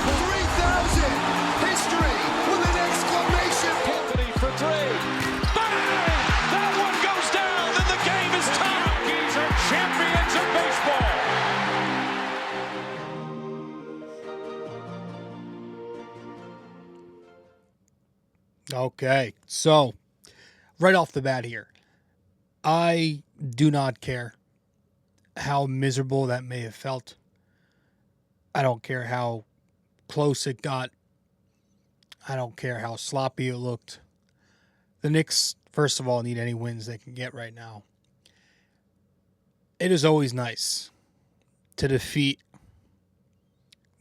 3,000! History with an exclamation point! Anthony for three. Bang! That one goes down, and the game is tied. Rockies are champions of baseball. Okay, so right off the bat here, I do not care how miserable that may have felt. I don't care how close it got. I don't care how sloppy it looked. The Knicks, first of all, need any wins they can get right now. It is always nice to defeat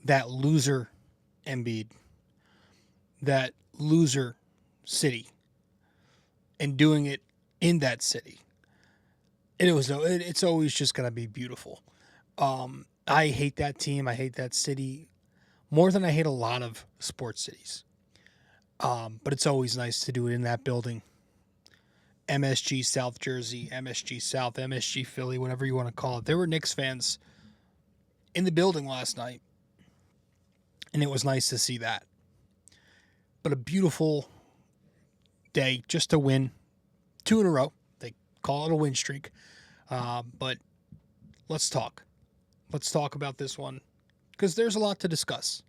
that loser Embiid, that loser city, and doing it in that city. It's always just going to be beautiful. I hate that team. I hate that city more than I hate a lot of sports cities. But it's always nice to do it in that building. MSG South Jersey, MSG South, MSG Philly, whatever you want to call it. There were Knicks fans in the building last night, and it was nice to see that. But a beautiful day just to win 2 in a row. They call it a win streak. But let's talk. Let's talk about this one because there's a lot to discuss.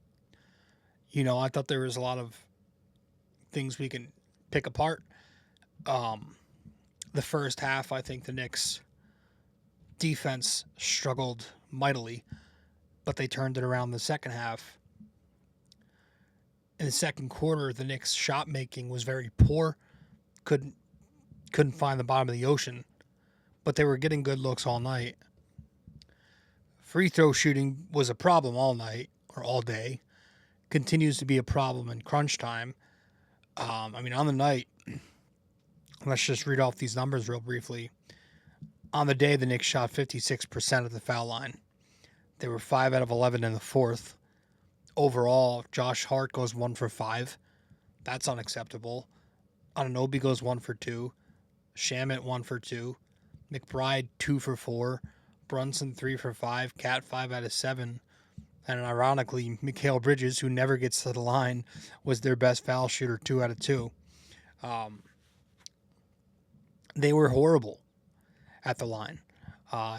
I thought there was a lot of things we can pick apart. The first half, I think the Knicks defense struggled mightily, but they turned it around the second half. In the second quarter, the Knicks shot making was very poor. Couldn't find the bottom of the ocean, but they were getting good looks all night. Free throw shooting was a problem all night or all day. Continues to be a problem in crunch time. On the night, let's just read off these numbers real briefly. On the day, the Knicks shot 56% at the foul line. They were 5 out of 11 in the fourth. Overall, Josh Hart goes 1 for 5. That's unacceptable. Anunoby goes 1 for 2. Shamet 1 for 2. McBride 2 for 4. Brunson 3 for 5. Cat 5 out of 7. And ironically, Mikal Bridges, who never gets to the line, was their best foul shooter, 2 out of 2. They were horrible at the line.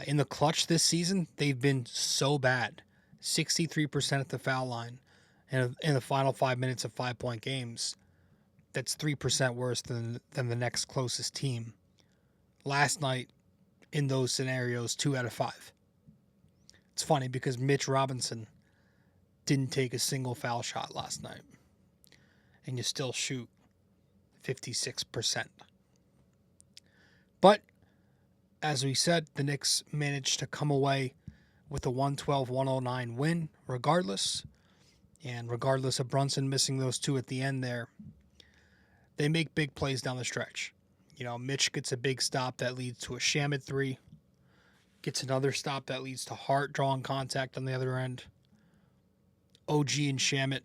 In the clutch this season, they've been so bad. 63% at the foul line. And in the final 5 minutes of 5-point games, that's 3% worse than the next closest team. Last night, in those scenarios, 2 out of 5. It's funny because Mitch Robinson didn't take a single foul shot last night. And you still shoot 56%. But, as we said, the Knicks managed to come away with a 112-109 win regardless. And regardless of Brunson missing those 2 at the end there, they make big plays down the stretch. Mitch gets a big stop that leads to a Shamet 3. Gets another stop that leads to Hart drawing contact on the other end. OG and Shamet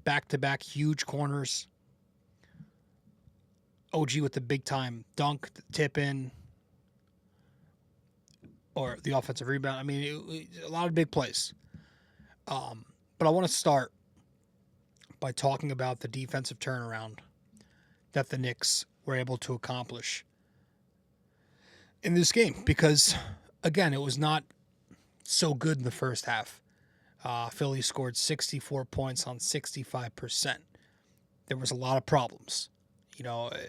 back-to-back huge corners. OG with the big-time dunk, the tip-in, or the offensive rebound. A lot of big plays. But I want to start by talking about the defensive turnaround that the Knicks were able to accomplish in this game. Because, again, it was not so good in the first half. Philly scored 64 points on 65%. There was a lot of problems.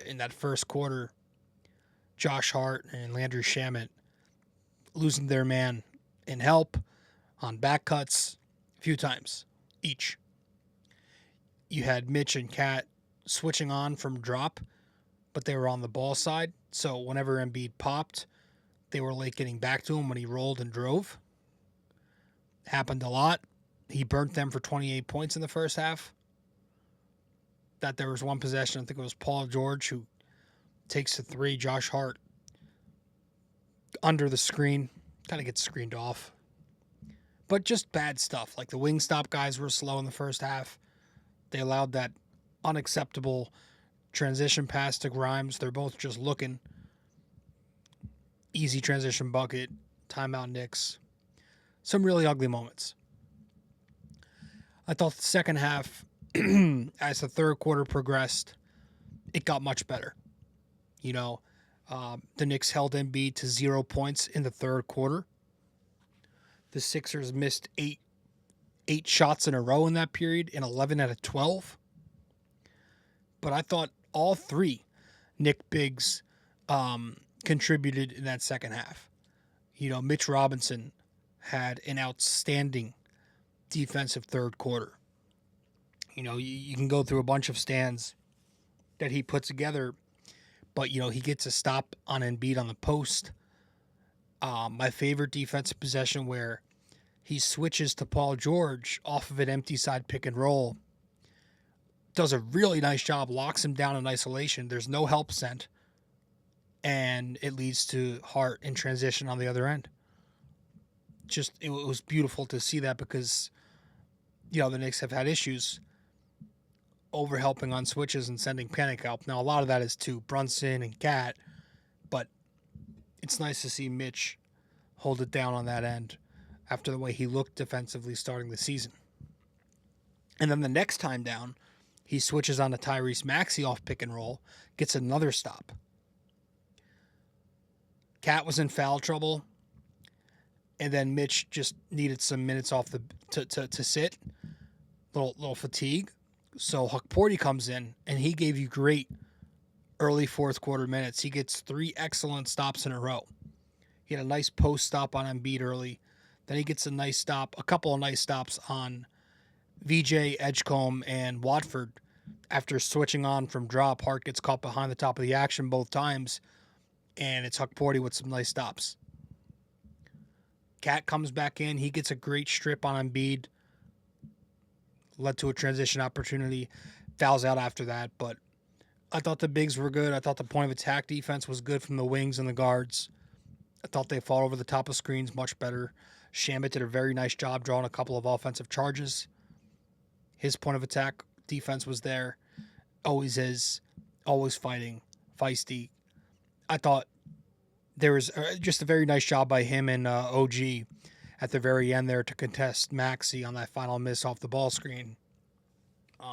In that first quarter, Josh Hart and Landry Shamet losing their man in help on back cuts a few times each. You had Mitch and Cat switching on from drop, but they were on the ball side. So whenever Embiid popped, they were late getting back to him when he rolled and drove. Happened a lot. He burnt them for 28 points in the first half. That there was one possession, I think it was Paul George, who takes the 3. Josh Hart under the screen, kind of gets screened off. But just bad stuff. Like the wing stop guys were slow in the first half. They allowed that unacceptable transition pass to Grimes. They're both just looking. Easy transition bucket. Timeout Knicks. Some really ugly moments. I thought the second half, as the third quarter progressed, it got much better. You know, the Knicks held Embiid to 0 points in the third quarter. The Sixers missed eight shots in a row in that period, in 11 out of 12. But I thought all three Nick bigs contributed in that second half. You know, Mitch Robinson had an outstanding defensive third quarter. You know, you can go through a bunch of stands that he put together, but, you know, he gets a stop on Embiid on the post. My favorite defensive possession where he switches to Paul George off of an empty side pick and roll. Does a really nice job, locks him down in isolation. There's no help sent. And it leads to Hart in transition on the other end. Just, it was beautiful to see that because, you know, the Knicks have had issues over helping on switches and sending panic help. Now, a lot of that is to Brunson and Cat, but it's nice to see Mitch hold it down on that end after the way he looked defensively starting the season. And then the next time down, he switches on to Tyrese Maxey off pick and roll, gets another stop. Cat was in foul trouble, and then Mitch just needed some minutes off to sit, little fatigue. So Huckporty comes in, and he gave you great early fourth quarter minutes. He gets 3 excellent stops in a row. He had a nice post stop on Embiid early. Then he gets a couple of nice stops on VJ, Edgecombe, and Watford. After switching on from drop, Hart gets caught behind the top of the action both times, and it's Huckporty with some nice stops. Cat comes back in. He gets a great strip on Embiid. Led to a transition opportunity. Fouls out after that, but I thought the bigs were good. I thought the point of attack defense was good from the wings and the guards. I thought they fought over the top of screens much better. Shamet did a very nice job drawing a couple of offensive charges. His point of attack defense was there. Always is. Always fighting. Feisty. I thought there was just a very nice job by him and OG at the very end there to contest Maxey on that final miss off the ball screen. It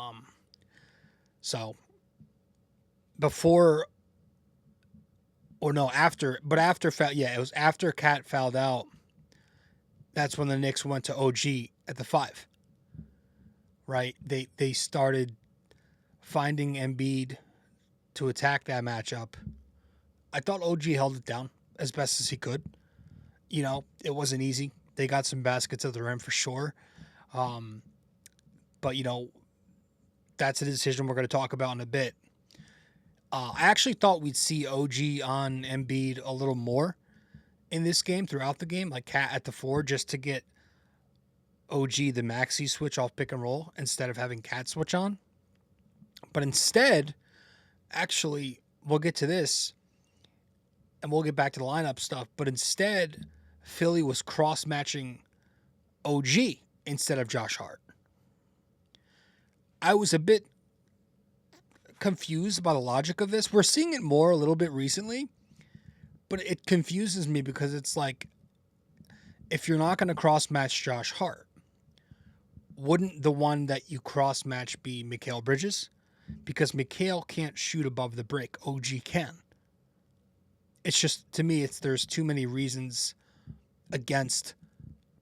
was after Cat fouled out. That's when the Knicks went to OG at the 5. Right? They started finding Embiid to attack that matchup. I thought OG held it down as best as he could. You know, it wasn't easy. They got some baskets at the rim for sure. But, you know, that's a decision we're going to talk about in a bit. I actually thought we'd see OG on Embiid a little more in this game, throughout the game, like Cat at the 4, just to get OG the Maxey switch off pick and roll instead of having Cat switch on. But instead, actually, we'll get to this and we'll get back to the lineup stuff. But instead, Philly was cross-matching OG instead of Josh Hart. I was a bit confused by the logic of this. We're seeing it more a little bit recently, but it confuses me because it's like, if you're not going to cross-match Josh Hart, wouldn't the one that you cross-match be Mikal Bridges? Because Mikal can't shoot above the break. OG can. It's just, to me, there's too many reasons against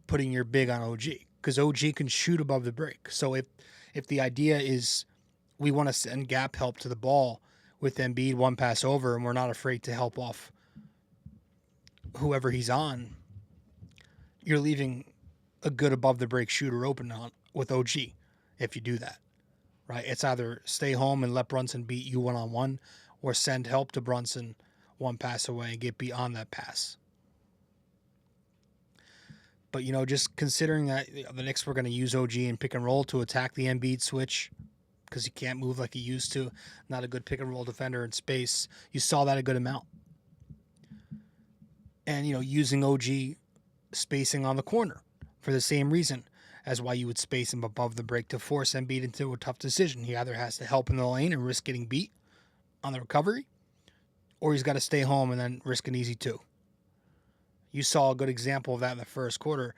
putting your big on OG. Because OG can shoot above the break. So if the idea is we want to send gap help to the ball with Embiid one pass over and we're not afraid to help off whoever he's on, you're leaving a good above the break shooter open on with OG if you do that. Right? It's either stay home and let Brunson beat you one-on-one or send help to Brunson one pass away and get beyond that pass. But, you know, just considering that the Knicks were going to use OG and pick and roll to attack the Embiid switch because he can't move like he used to, not a good pick and roll defender in space, you saw that a good amount. And, you know, using OG spacing on the corner for the same reason as why you would space him above the break to force Embiid into a tough decision. He either has to help in the lane and risk getting beat on the recovery, or he's got to stay home and then risk an easy 2. You saw a good example of that in the first quarter.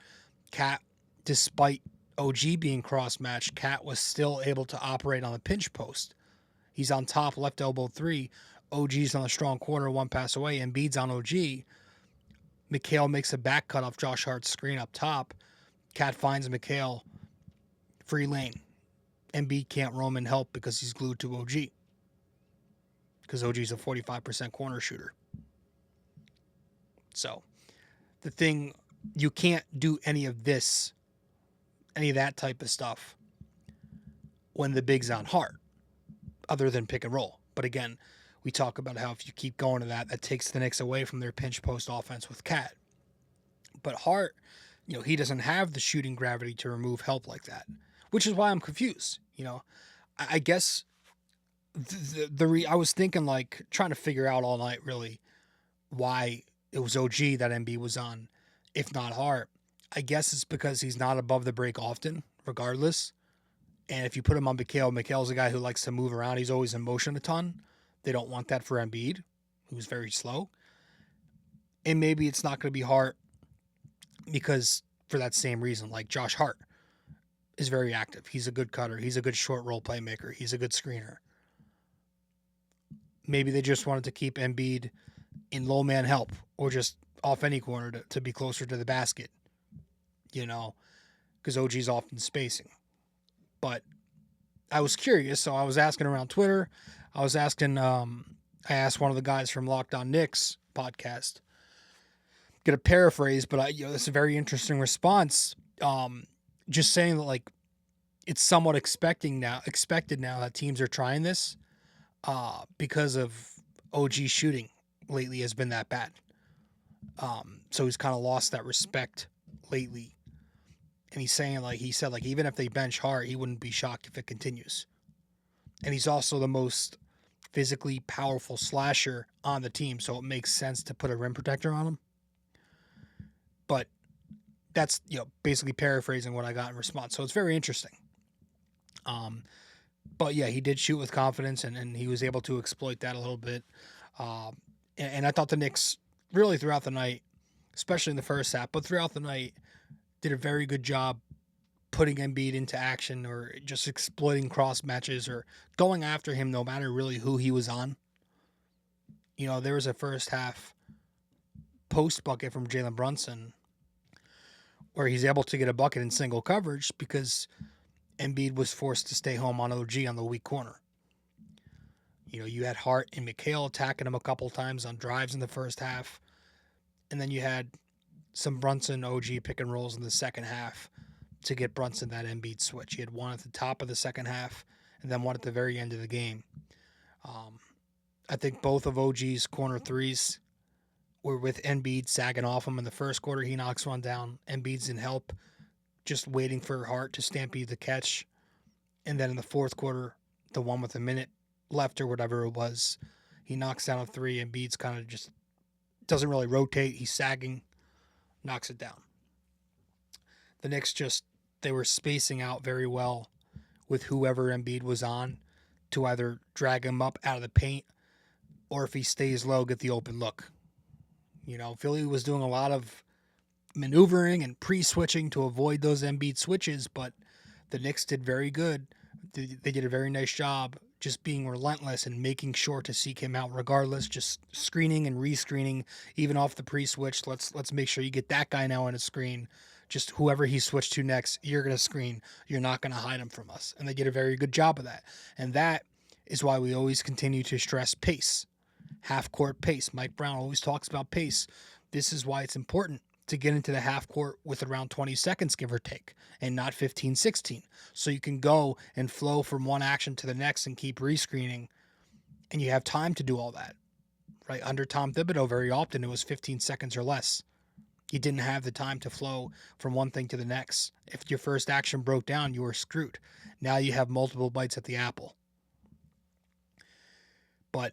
Cat, despite OG being cross-matched, Cat was still able to operate on the pinch post. He's on top, left elbow 3. OG's on the strong corner, 1 pass away. Embiid's on OG. McHale makes a back cut off Josh Hart's screen up top. Cat finds McHale. Free lane. Embiid can't roam and help because he's glued to OG. Because OG's a 45% corner shooter. So, the thing, you can't do any of this, any of that type of stuff when the big's on Hart, other than pick and roll. But again, we talk about how if you keep going to that, that takes the Knicks away from their pinch post offense with Cat. But Hart, he doesn't have the shooting gravity to remove help like that, which is why I'm confused. I guess I was thinking, like, trying to figure out all night really why it was OG that Embiid was on, if not Hart. I guess it's because he's not above the break often, regardless. And if you put him on McHale's a guy who likes to move around. He's always in motion a ton. They don't want that for Embiid, who's very slow. And maybe it's not going to be Hart because for that same reason, like Josh Hart is very active. He's a good cutter. He's a good short roll playmaker. He's a good screener. Maybe they just wanted to keep Embiid in low man help or just off any corner to be closer to the basket, because OG's often spacing. But I was curious, so I was asking around Twitter. I was asking, I asked one of the guys from Locked On Knicks podcast, gonna paraphrase, but it's a very interesting response. Just saying that, like, it's somewhat expected now that teams are trying this, because of OG shooting lately has been that bad. So he's kind of lost that respect lately. And he's saying, he said, even if they bench Hart, he wouldn't be shocked if it continues. And he's also the most physically powerful slasher on the team, so it makes sense to put a rim protector on him. But that's, basically paraphrasing what I got in response. So it's very interesting. But yeah, he did shoot with confidence, and he was able to exploit that a little bit. And I thought the Knicks really throughout the night, especially in the first half, but throughout the night, did a very good job putting Embiid into action or just exploiting cross matches or going after him no matter really who he was on. There was a first half post bucket from Jalen Brunson where he's able to get a bucket in single coverage because Embiid was forced to stay home on OG on the weak corner. You had Hart and McHale attacking him a couple times on drives in the first half. And then you had some Brunson OG pick and rolls in the second half to get Brunson that Embiid switch. He had one at the top of the second half and then one at the very end of the game. I think both of OG's corner threes were with Embiid sagging off him in the first quarter. He knocks one down. Embiid's in help, just waiting for Hart to stampede the catch. And then in the fourth quarter, the one with a minute left or whatever it was, he knocks down a three. Embiid's kind of just doesn't really rotate. He's sagging, knocks it down. The Knicks they were spacing out very well with whoever Embiid was on to either drag him up out of the paint or if he stays low, get the open look. Philly was doing a lot of maneuvering and pre-switching to avoid those Embiid switches, but the Knicks did very good. They did a very nice job just being relentless and making sure to seek him out regardless, just screening and re-screening, even off the pre-switch. Let's make sure you get that guy now on a screen. Just whoever he switched to next, you're going to screen. You're not going to hide him from us. And they did a very good job of that. And that is why we always continue to stress pace, half-court pace. Mike Brown always talks about pace. This is why it's important to get into the half court with around 20 seconds, give or take, and not 15, 16. So you can go and flow from one action to the next and keep rescreening, and you have time to do all that, right? Under Tom Thibodeau, very often it was 15 seconds or less. You didn't have the time to flow from one thing to the next. If your first action broke down, you were screwed. Now you have multiple bites at the apple. But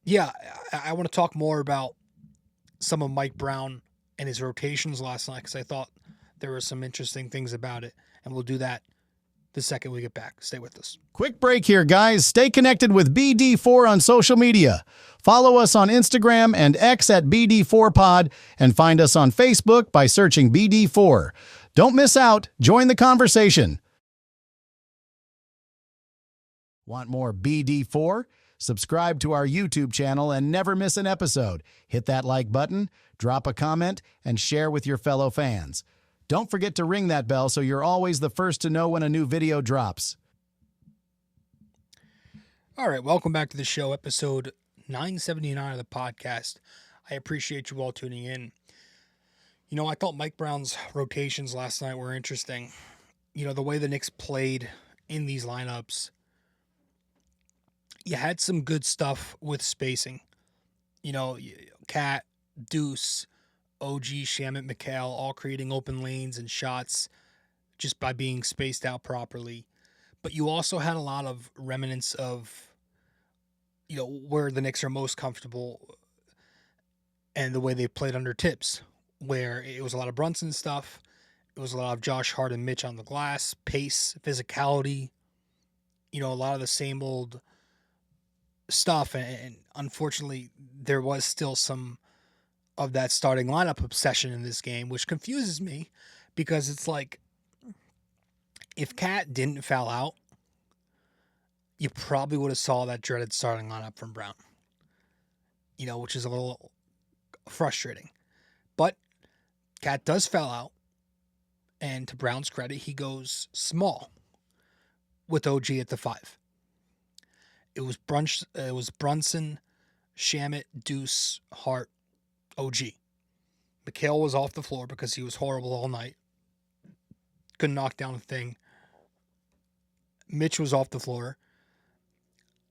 yeah, I want to talk more about some of Mike Brown and his rotations last night because I thought there were some interesting things about it, and we'll do that the second we get back. Stay with us. Quick break here, guys. Stay connected with BD4 on social media. Follow us on Instagram and X at BD4Pod, and find us on Facebook by searching BD4. Don't miss out. Join the conversation. Want more BD4? Subscribe to our YouTube channel and never miss an episode. Hit that like button, drop a comment, and share with your fellow fans. Don't forget to ring that bell so you're always the first to know when a new video drops. All right, welcome back to the show, episode 979 of the podcast. I appreciate you all tuning in. You know, I thought Mike Brown's rotations last night were interesting. You know, the way the Knicks played in these lineups, you had some good stuff with spacing. You know, Cat, Deuce, OG, Shamet, McHale, all creating open lanes and shots just by being spaced out properly. But you also had a lot of remnants of, you know, where the Knicks are most comfortable and the way they played under Tibbs, where it was a lot of Brunson stuff. It was a lot of Josh Hart and Mitch on the glass, pace, physicality, you know, a lot of the same old stuff. And unfortunately, there was still some of that starting lineup obsession in this game, which confuses me because it's like, if Cat didn't foul out, you probably would have saw that dreaded starting lineup from Brown, you know, which is a little frustrating. But Cat does foul out, and to Brown's credit, he goes small with OG at the 5. It was Brunson, Shamet, Deuce, Hart, OG. McHale was off the floor because he was horrible all night. Couldn't knock down a thing. Mitch was off the floor.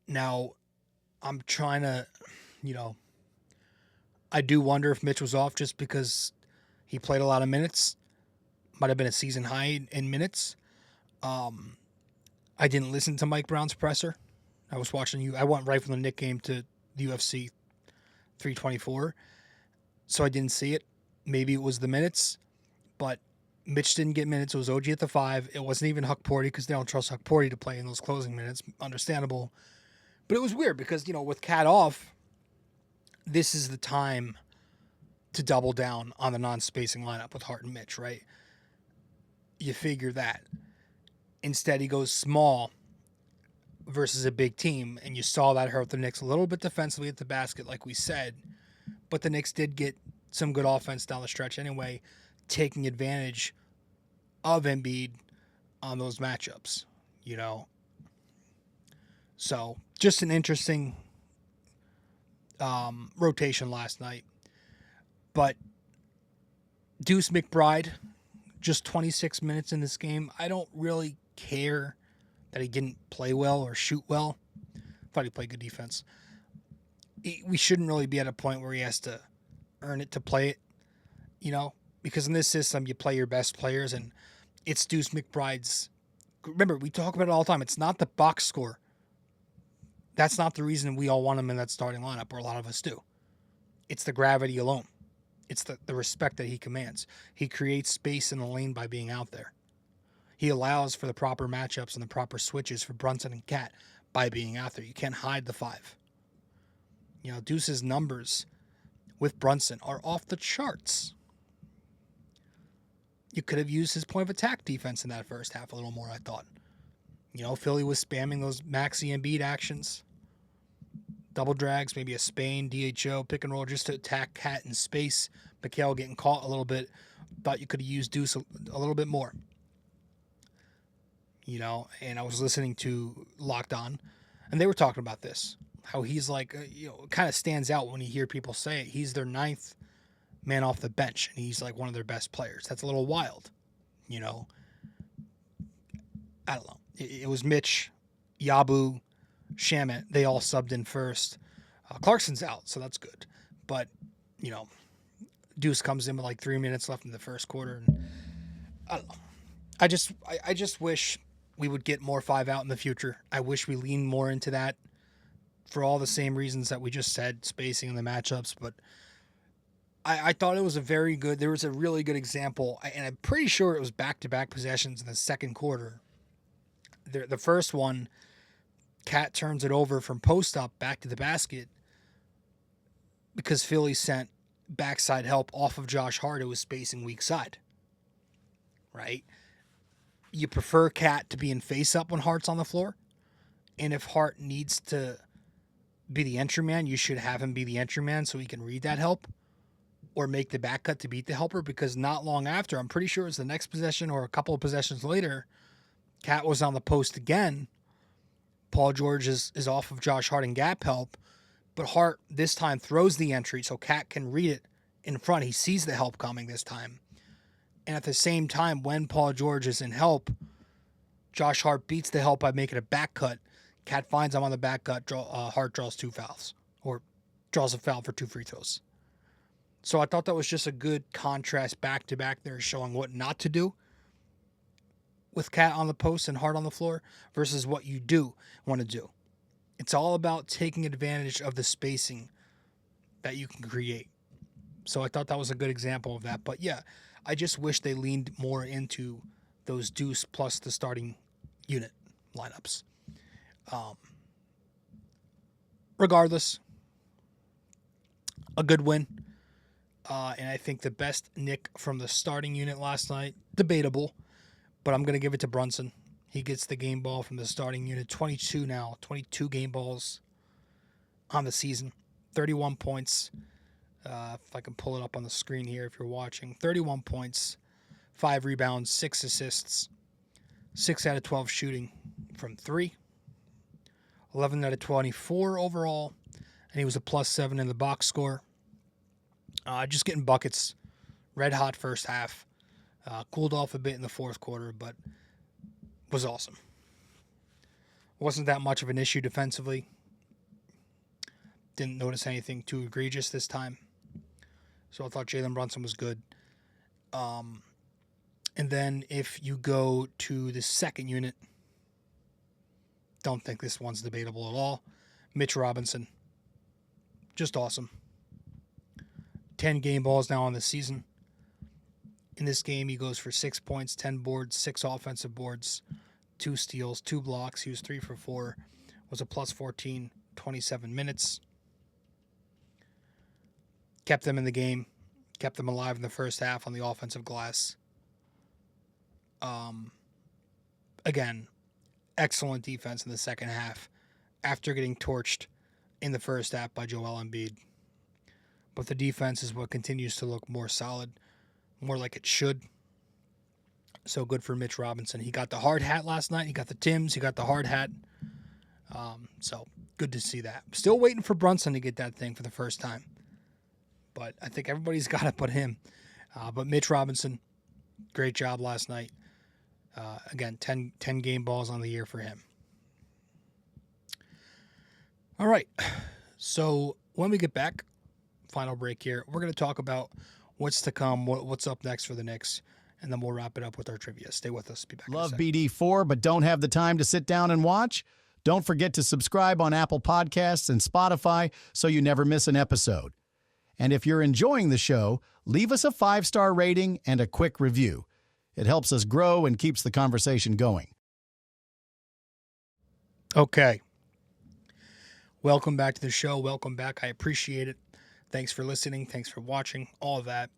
Now, I'm trying to, you know, I do wonder if Mitch was off just because he played a lot of minutes. Might have been a season high in minutes. I didn't listen to Mike Brown's presser. I was watching you. I went right from the Knicks game to the UFC 324, so I didn't see it. Maybe it was the minutes, but Mitch didn't get minutes. It was OG at the 5. It wasn't even Huck Porty because they don't trust Huck Porty to play in those closing minutes. Understandable. But it was weird because, you know, with Cat off, this is the time to double down on the non-spacing lineup with Hart and Mitch, right? You figure that. Instead, he goes small versus a big team, and you saw that hurt the Knicks a little bit defensively at the basket, like we said. But the Knicks did get some good offense down the stretch anyway, taking advantage of Embiid on those matchups, you know. So, just an interesting rotation last night. But Deuce McBride, just 26 minutes in this game. I don't really care that he didn't play well or shoot well. Thought he played good defense. We shouldn't really be at a point where he has to earn it to play it, you know, because in this system, you play your best players, and it's Deuce McBride's. Remember, we talk about it all the time. It's not the box score. That's not the reason we all want him in that starting lineup, or a lot of us do. It's the gravity alone. It's the respect that he commands. He creates space in the lane by being out there. He allows for the proper matchups and the proper switches for Brunson and Cat by being out there. You can't hide the 5. You know, Deuce's numbers with Brunson are off the charts. You could have used his point of attack defense in that first half a little more, I thought. You know, Philly was spamming those Maxey and Embiid actions. Double drags, maybe a Spain, DHO, pick and roll just to attack Cat in space. McHale getting caught a little bit. Thought you could have used Deuce a little bit more. You know, and I was listening to Locked On, and they were talking about this. How he's like, you know, it kind of stands out when you hear people say it. He's their 9th man off the bench, and he's like one of their best players. That's a little wild, you know. I don't know. It was Mitch, Yabu, Shamet. They all subbed in first. Clarkson's out, so that's good. But, you know, Deuce comes in with like 3 minutes left in the first quarter. And I don't know. I just wish we would get more 5 out in the future. I wish we leaned more into that for all the same reasons that we just said, spacing and the matchups. But I thought it was there was a really good example, and I'm pretty sure it was back-to-back possessions in the second quarter. The first one, Cat turns it over from post-up back to the basket because Philly sent backside help off of Josh Hart, who was spacing weak side. right? You prefer Cat to be in face-up when Hart's on the floor. And if Hart needs to be the entry man, you should have him be the entry man so he can read that help or make the back cut to beat the helper, because not long after, I'm pretty sure it was the next possession or a couple of possessions later, Cat was on the post again. Paul George is off of Josh Hart and gap help, but Hart this time throws the entry so Cat can read it in front. He sees the help coming this time. And at the same time, when Paul George is in help, Josh Hart beats the help by making a back cut. Cat finds him on the back cut. Hart draws 2 fouls, or draws a foul for 2 free throws. So I thought that was just a good contrast back-to-back there, showing what not to do with Cat on the post and Hart on the floor versus what you do want to do. It's all about taking advantage of the spacing that you can create. So I thought that was a good example of that. But yeah, I just wish they leaned more into those deuce plus the starting unit lineups. Regardless, a good win. And I think the best Nick from the starting unit last night, debatable, but I'm going to give it to Brunson. He gets the game ball from the starting unit. 22 game balls on the season. 31 points. If I can pull it up on the screen here if you're watching. 31 points, 5 rebounds, 6 assists, 6 out of 12 shooting from 3, 11 out of 24 overall, and he was a +7 in the box score. Just getting buckets, red hot first half. Cooled off a bit in the fourth quarter, but was awesome. Wasn't that much of an issue defensively. Didn't notice anything too egregious this time. So I thought Jalen Brunson was good. And then if you go to the second unit, don't think this one's debatable at all. Mitch Robinson, just awesome. 10 game balls now on the season. In this game, he goes for 6 points, 10 boards, 6 offensive boards, 2 steals, 2 blocks. He was 3 for 4, was a +14, 27 minutes. Kept them in the game, kept them alive in the first half on the offensive glass. Again, excellent defense in the second half after getting torched in the first half by Joel Embiid. But the defense is what continues to look more solid, more like it should. So good for Mitch Robinson. He got the hard hat last night. He got the Timbs. He got the hard hat. So good to see that. Still waiting for Brunson to get that thing for the first time. But I think everybody's got it but him. But Mitch Robinson, great job last night. Again, 10 game balls on the year for him. All right. So when we get back, final break here, we're going to talk about what's to come, what's up next for the Knicks, and then we'll wrap it up with our trivia. Stay with us. Be back. Love BD4, but don't have the time to sit down and watch? Don't forget to subscribe on Apple Podcasts and Spotify so you never miss an episode. And if you're enjoying the show, leave us a 5-star rating and a quick review. It helps us grow and keeps the conversation going. Okay. Welcome back to the show. Welcome back. I appreciate it. Thanks for listening. Thanks for watching. All of that.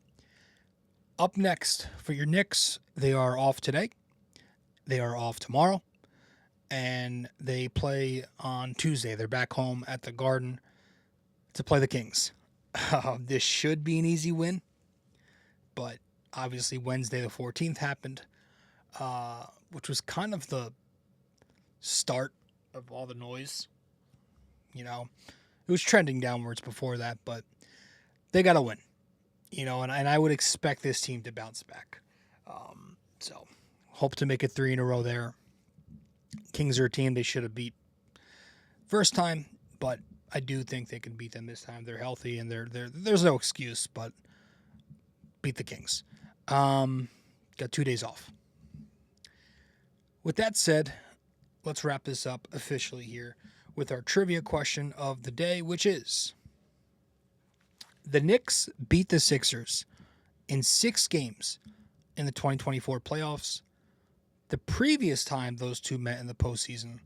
Up next for your Knicks, they are off today. They are off tomorrow. And they play on Tuesday. They're back home at the Garden to play the Kings. This should be an easy win. But obviously Wednesday the 14th happened, which was kind of the start of all the noise. You know, it was trending downwards before that, but they got to win. You know, and I would expect this team to bounce back. So hope to make it 3 in a row there. Kings are a team they should have beat first time, but I do think they can beat them this time. They're healthy and there's no excuse, but beat the Kings. Got 2 days off. With that said, let's wrap this up officially here with our trivia question of the day, which is: the Knicks beat the Sixers in 6 games in the 2024 playoffs. The previous time those two met in the postseason,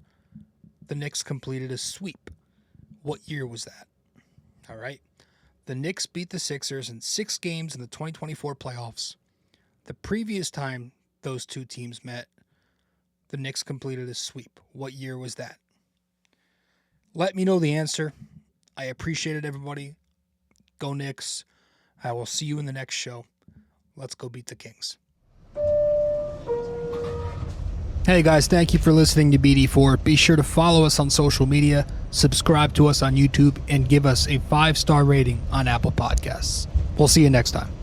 the Knicks completed a sweep. What year was that? All right. The Knicks beat the Sixers in 6 games in the 2024 playoffs. The previous time those two teams met. The Knicks completed a sweep. What year was that? Let me know the answer. I appreciate it, everybody. Go Knicks. I will see you in the next show. Let's go beat the Kings. Hey guys, thank you for listening to BD4. Be sure to follow us on social media, subscribe to us on YouTube, and give us a 5-star rating on Apple Podcasts. We'll see you next time.